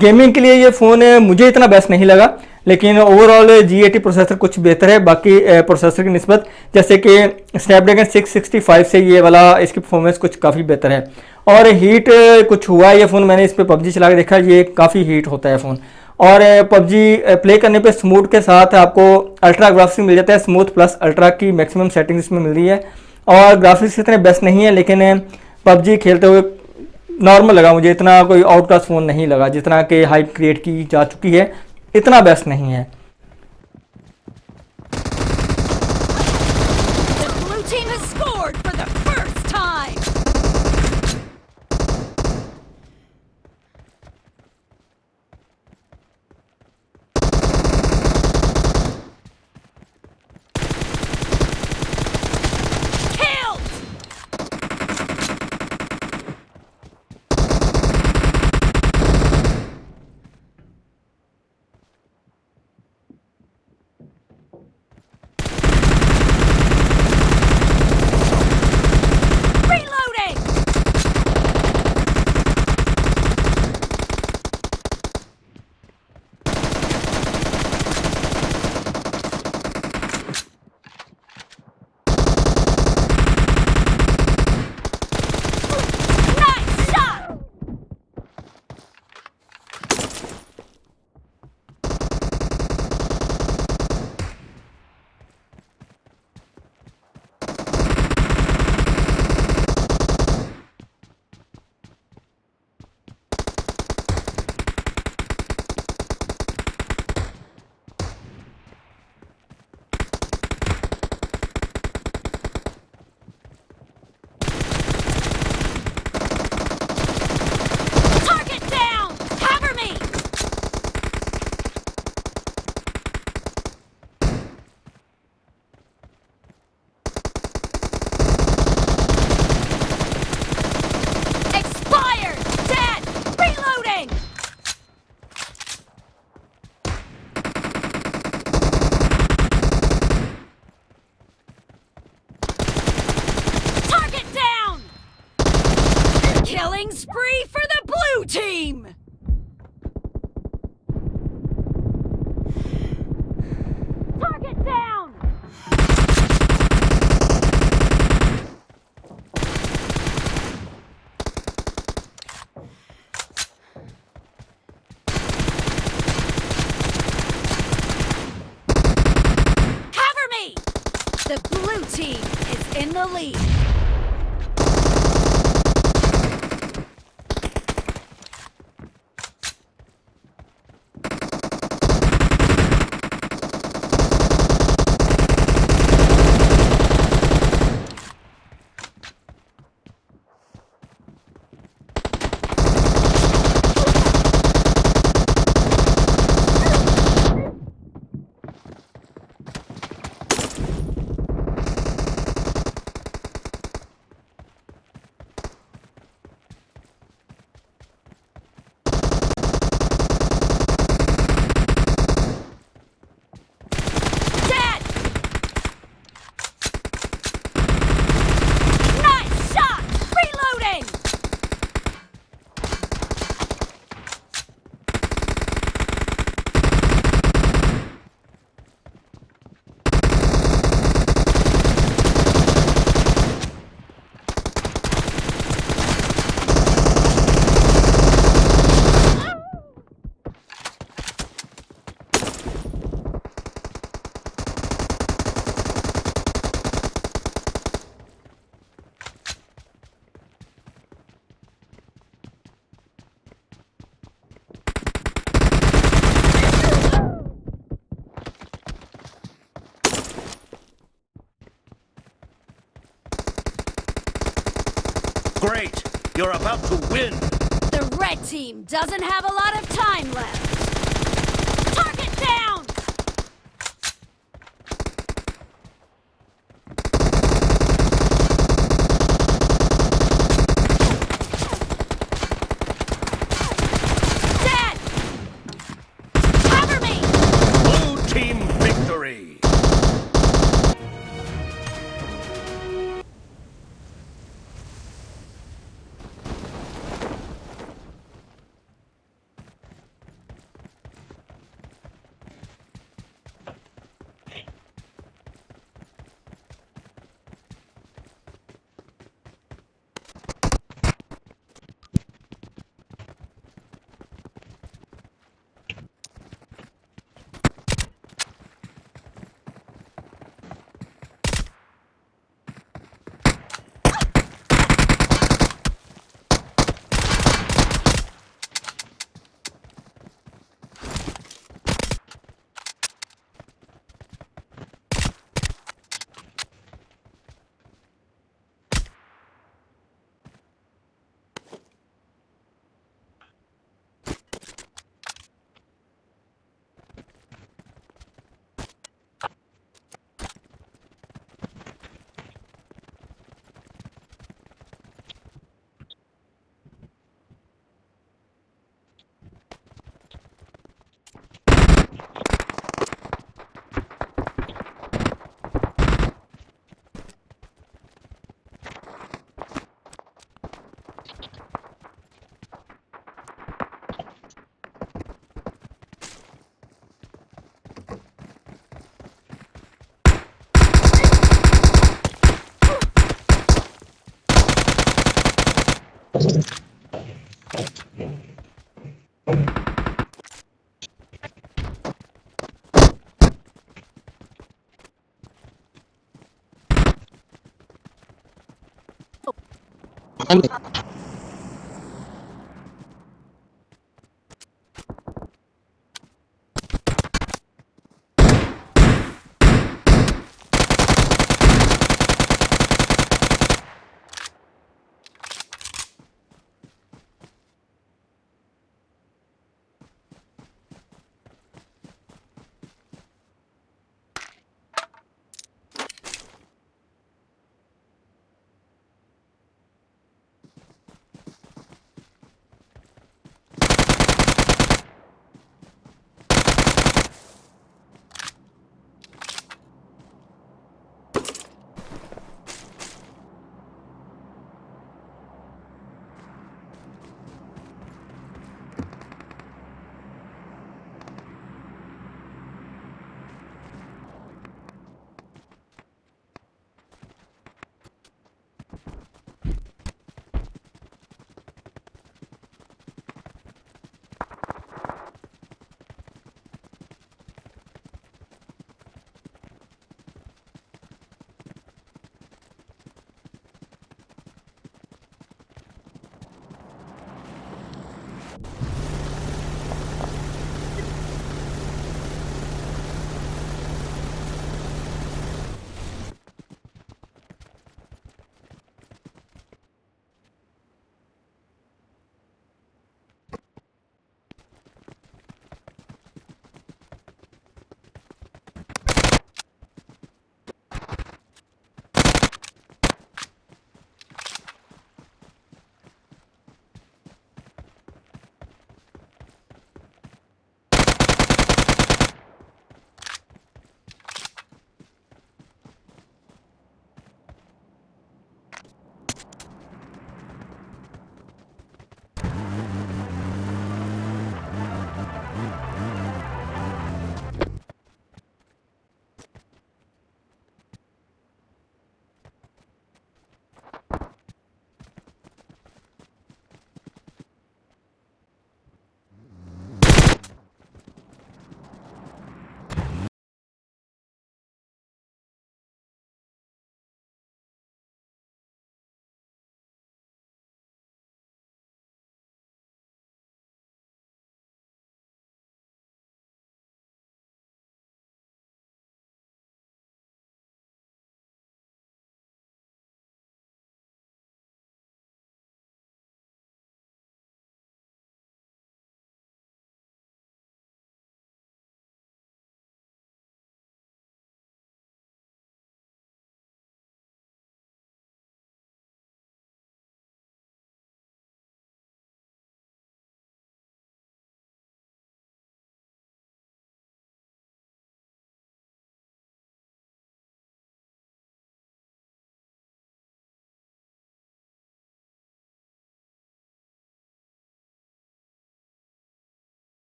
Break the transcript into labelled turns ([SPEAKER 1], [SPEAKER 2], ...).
[SPEAKER 1] Gaming के लिए ये फ़ोन मुझे इतना बेस्ट नहीं लगा, लेकिन ओवरऑल G80 प्रोसेसर कुछ बेहतर है बाकी प्रोसेसर की निस्बत। जैसे कि स्नैपड्रैगन 665 से ये वाला इसकी परफॉर्मेंस कुछ काफ़ी बेहतर है। और हीट कुछ हुआ है ये फ़ोन, मैंने इस पर पबजी चला के देखा, ये काफ़ी हीट होता है फ़ोन। और पबजी प्ले करने पे स्मूथ के साथ आपको अल्ट्रा ग्राफिक्स मिल जाता है, स्मूथ प्लस अल्ट्रा की मैक्सिमम सेटिंग इसमें मिल रही है। और ग्राफिक्स इतने बेस्ट नहीं है, लेकिन पबजी खेलते हुए नॉर्मल लगा मुझे, इतना कोई आउट क्लास फ़ोन नहीं लगा जितना कि हाइप क्रिएट की जा चुकी है, इतना बेस्ट नहीं है।
[SPEAKER 2] The blue team has scored for the first time. Killed. Reloading. Nice shot. Target down. Cover me. Expired. Dead. Reloading. Target down. Killing spree for the blue team. Target down. Cover me. The blue team is in the lead. Dead. Nice shot. Reloading.
[SPEAKER 3] Great! You're about to win!
[SPEAKER 2] The red team doesn't have a lot of time left. Target down. Dead. Cover me.
[SPEAKER 3] Blue team victory!
[SPEAKER 4] Everything.